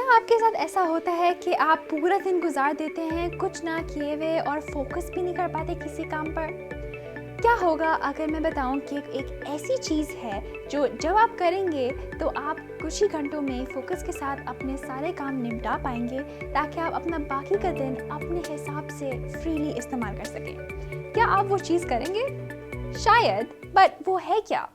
आपके साथ ऐसा होता है कि आप पूरा दिन गुजार देते हैं कुछ ना किए हुए और फोकस भी नहीं कर पाते किसी काम पर? क्या होगा अगर मैं बताऊं कि एक ऐसी चीज़ है जो जब आप करेंगे तो आप कुछ ही घंटों में फोकस के साथ अपने सारे काम निपटा पाएंगे ताकि आप अपना बाकी का दिन अपने हिसाब से फ्रीली इस्तेमाल कर सकें। क्या आप वो चीज़ करेंगे? शायद, बट वो है क्या?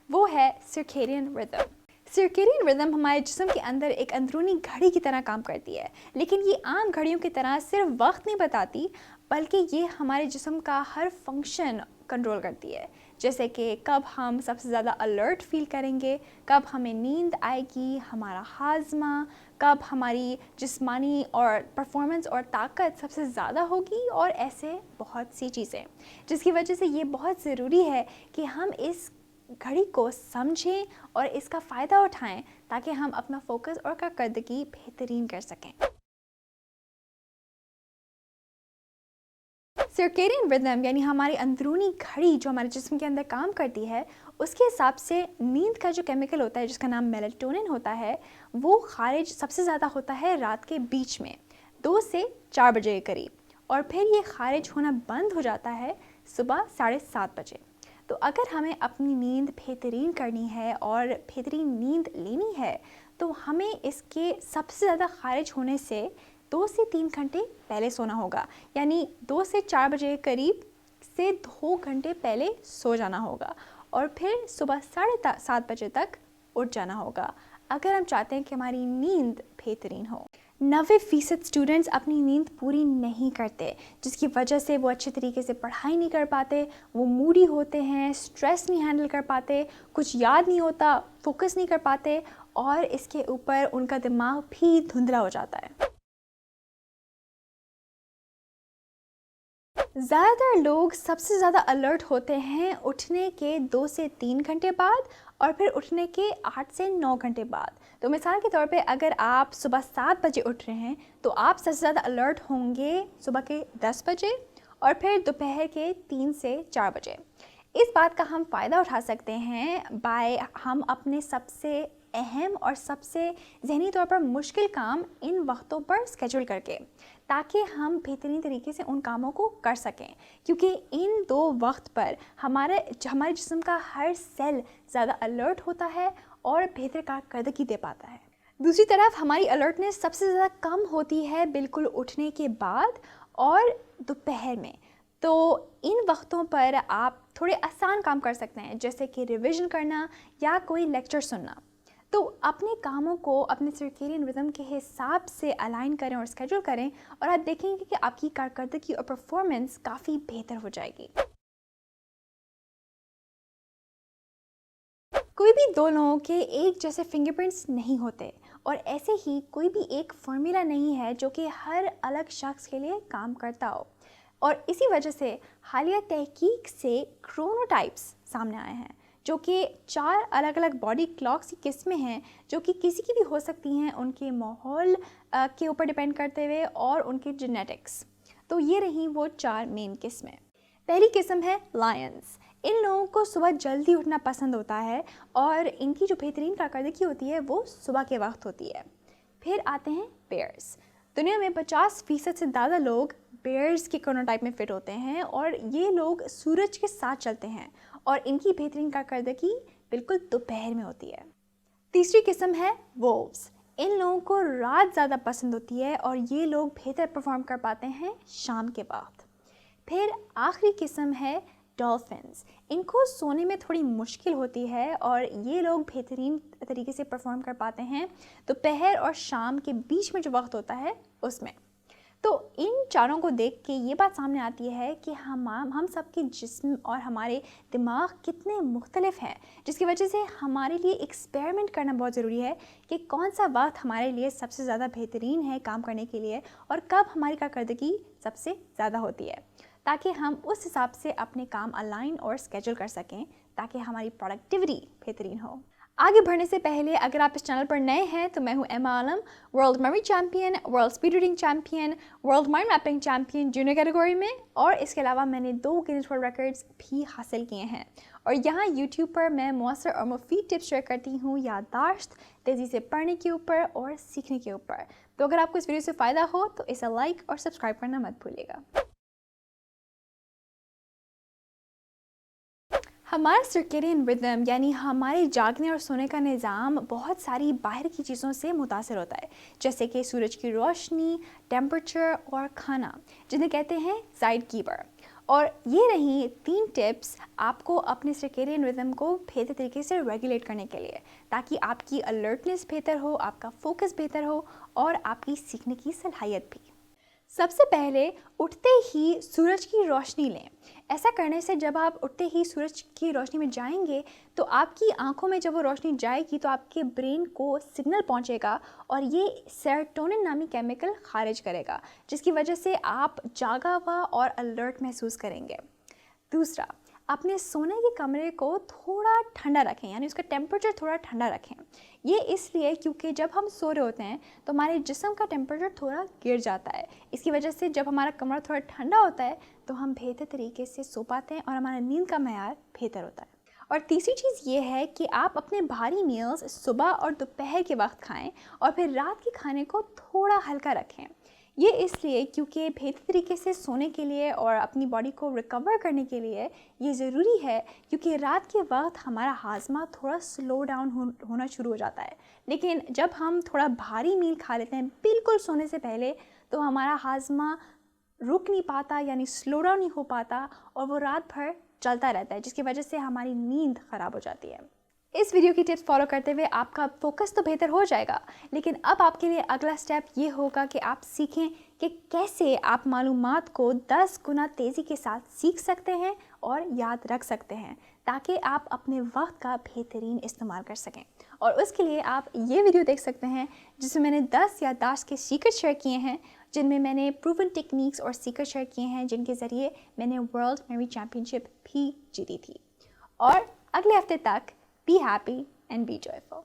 वो है सर्केडियन रिदम। सर्केडियन रिदम हमारे जिस्म के अंदर एक अंदरूनी घड़ी की तरह काम करती है, लेकिन ये आम घड़ियों की तरह सिर्फ वक्त नहीं बताती, बल्कि ये हमारे जिस्म का हर फंक्शन कंट्रोल करती है। जैसे कि कब हम सबसे ज़्यादा अलर्ट फील करेंगे, कब हमें नींद आएगी, हमारा हाजमा, कब हमारी जिस्मानी और परफॉर्मेंस और ताकत सबसे ज़्यादा होगी, और ऐसे बहुत सी चीज़ें, जिसकी वजह से ये बहुत ज़रूरी है कि हम इस घड़ी को समझें और इसका फ़ायदा उठाएं ताकि हम अपना फोकस और कारकर्दगी बेहतरीन कर सकें। सर्केडियन रिदम यानी हमारी अंदरूनी घड़ी जो हमारे जिस्म के अंदर काम करती है, उसके हिसाब से नींद का जो केमिकल होता है जिसका नाम मेलाटोनिन होता है, वो खारिज सबसे ज़्यादा होता है रात के बीच में 2 से 4 बजे के करीब, और फिर ये खारिज होना बंद हो जाता है सुबह 7:30 बजे। तो अगर हमें अपनी नींद बेहतरीन करनी है और बेहतरीन नींद लेनी है तो हमें इसके सबसे ज़्यादा खारिज होने से 2 से 3 घंटे पहले सोना होगा, यानी 2 से 4 बजे के करीब से 2 घंटे पहले सो जाना होगा, और फिर सुबह 7:30 बजे तक उठ जाना होगा अगर हम चाहते हैं कि हमारी नींद बेहतरीन हो। 90% स्टूडेंट्स अपनी नींद पूरी नहीं करते, जिसकी वजह से वो अच्छे तरीके से पढ़ाई नहीं कर पाते, वो मूडी होते हैं, स्ट्रेस नहीं हैंडल कर पाते, कुछ याद नहीं होता, फोकस नहीं कर पाते, और इसके ऊपर उनका दिमाग भी धुंधला हो जाता है। ज़्यादातर लोग सबसे ज़्यादा अलर्ट होते हैं उठने के 2 से 3 घंटे बाद, और फिर उठने के 8 से 9 घंटे बाद। तो मिसाल के तौर पे अगर आप सुबह 7 बजे उठ रहे हैं तो आप सबसे ज़्यादा अलर्ट होंगे सुबह के 10 बजे, और फिर दोपहर के 3 से 4 बजे। इस बात का हम फ़ायदा उठा सकते हैं बाय हम अपने सबसे अहम और सबसे ज़हनी तौर पर मुश्किल काम इन वक्तों पर स्केड्यूल करके, ताकि हम बेहतरीन तरीके से उन कामों को कर सकें, क्योंकि इन 2 वक्त पर हमारे जिस्म का हर सेल ज़्यादा अलर्ट होता है और बेहतर कारकर्दगी दे पाता है। दूसरी तरफ हमारी अलर्टनेस सबसे ज़्यादा कम होती है बिल्कुल उठने के बाद और दोपहर में। तो इन वक्तों पर आप थोड़े आसान काम कर सकते हैं, जैसे कि रिवीजन करना या कोई लेक्चर सुनना। तो अपने कामों को अपने सर्केडियन रिदम के हिसाब से अलाइन करें और स्केड्यूल करें, और आप देखेंगे कि आपकी कारकर्दगी और परफॉर्मेंस काफ़ी बेहतर हो जाएगी। कोई भी 2 लोगों के एक जैसे फिंगरप्रिंट्स नहीं होते, और ऐसे ही कोई भी एक फॉर्मूला नहीं है जो कि हर अलग शख्स के लिए काम करता हो, और इसी वजह से हालिया तहकीक से क्रोनोटाइप्स सामने आए हैं, जो कि 4 अलग अलग बॉडी क्लॉक्स की किस्में हैं, जो कि किसी की भी हो सकती हैं उनके माहौल के ऊपर डिपेंड करते हुए और उनके जेनेटिक्स। तो ये रही वो 4 मेन किस्में। पहली किस्म है लायंस। इन लोगों को सुबह जल्दी उठना पसंद होता है, और इनकी जो बेहतरीन कारकर्दगी होती है वो सुबह के वक्त होती है। फिर आते हैं बेयर्स। दुनिया में 50% से ज़्यादा लोग बेयर्स के क्रोनोटाइप में फिट होते हैं, और ये लोग सूरज के साथ चलते हैं, और इनकी बेहतरीन कारकर्दगी बिल्कुल दोपहर में होती है। तीसरी किस्म है वोल्व्स। इन लोगों को रात ज़्यादा पसंद होती है, और ये लोग बेहतर परफॉर्म कर पाते हैं शाम के वक्त। फिर आखिरी किस्म है डॉल्फिन्स। इनको सोने में थोड़ी मुश्किल होती है, और ये लोग बेहतरीन तरीके से परफॉर्म कर पाते हैं दोपहर और शाम के बीच में जो वक्त होता है उसमें। तो इन चारों को देख के ये बात सामने आती है कि हम सबके जिस्म और हमारे दिमाग कितने मुख्तलिफ हैं, जिसकी वजह से हमारे लिए एक्सपेरिमेंट करना बहुत ज़रूरी है कि कौन सा वक्त हमारे लिए सबसे ज़्यादा बेहतरीन है काम करने के लिए, और कब हमारी कारकर्दगी सबसे ज़्यादा होती है, ताकि हम उस हिसाब से अपने काम अलाइन और स्केड्यूल कर सकें, ताकि हमारी प्रोडक्टिविटी बेहतरीन हो। आगे बढ़ने से पहले अगर आप इस चैनल पर नए हैं तो मैं हूं Emma Alam, world memory champion, world speed reading champion, world mind mapping champion junior category में, और इसके अलावा मैंने 2 गिनीज वर्ल्ड रिकॉर्ड्स भी हासिल किए हैं। और यहाँ यूट्यूब पर मैं मौसर और मुफीद टिप्स शेयर करती हूँ याददाश्त, तेज़ी से पढ़ने के ऊपर और सीखने के ऊपर। तो अगर आपको इस वीडियो से फ़ायदा हो तो इसे लाइक और सब्सक्राइब करना मत भूलिएगा। हमारा सर्केडियन रिदम यानी हमारे जागने और सोने का निज़ाम बहुत सारी बाहर की चीज़ों से मुतासर होता है, जैसे कि सूरज की रोशनी, टेम्परेचर और खाना, जिन्हें कहते हैं ज़ाइडकीपर। और ये रही 3 टिप्स आपको अपने सर्केडियन रिदम को बेहतर तरीके से रेगुलेट करने के लिए, ताकि आपकी अलर्टनेस बेहतर हो, आपका फोकस बेहतर हो और आपकी सीखने की सलाहियत भी। सबसे पहले उठते ही सूरज की रोशनी लें। ऐसा करने से जब आप उठते ही सूरज की रोशनी में जाएंगे तो आपकी आंखों में जब वो रोशनी जाएगी तो आपके ब्रेन को सिग्नल पहुंचेगा और ये सेरोटोनिन नामी केमिकल खारिज करेगा, जिसकी वजह से आप जागा हुआ और अलर्ट महसूस करेंगे। दूसरा, अपने सोने के कमरे को थोड़ा ठंडा रखें, यानी उसका टेम्परेचर थोड़ा ठंडा रखें। ये इसलिए क्योंकि जब हम सो रहे होते हैं तो हमारे जिस्म का टेम्परेचर थोड़ा गिर जाता है। इसकी वजह से जब हमारा कमरा थोड़ा ठंडा होता है तो हम बेहतर तरीके से सो पाते हैं और हमारा नींद का मेयार बेहतर होता है। और तीसरी चीज़ ये है कि आप अपने भारी मील्स सुबह और दोपहर के वक्त खाएं और फिर रात के खाने को थोड़ा हल्का रखें। ये इसलिए क्योंकि बेहतर तरीके से सोने के लिए और अपनी बॉडी को रिकवर करने के लिए ये ज़रूरी है, क्योंकि रात के वक्त हमारा हाजमा थोड़ा स्लो डाउन होना शुरू हो जाता है। लेकिन जब हम थोड़ा भारी मील खा लेते हैं बिल्कुल सोने से पहले तो हमारा हाजमा रुक नहीं पाता, यानी स्लो डाउन नहीं हो पाता और वो रात भर चलता रहता है, जिसकी वजह से हमारी नींद ख़राब हो जाती है। इस वीडियो की टिप्स फॉलो करते हुए आपका फोकस तो बेहतर हो जाएगा, लेकिन अब आपके लिए अगला स्टेप ये होगा कि आप सीखें कि कैसे आप मालूमात को 10 गुना तेज़ी के साथ सीख सकते हैं और याद रख सकते हैं, ताकि आप अपने वक्त का बेहतरीन इस्तेमाल कर सकें। और उसके लिए आप ये वीडियो देख सकते हैं जिसमें मैंने 10 याददाश्त के सीक्रेट शेयर किए हैं, जिनमें मैंने प्रूवन टेक्निक्स और सीक्रेट शेयर किए हैं जिनके ज़रिए मैंने वर्ल्ड मेमोरी चैम्पियनशिप भी जीती थी। और अगले हफ्ते तक be happy and be joyful.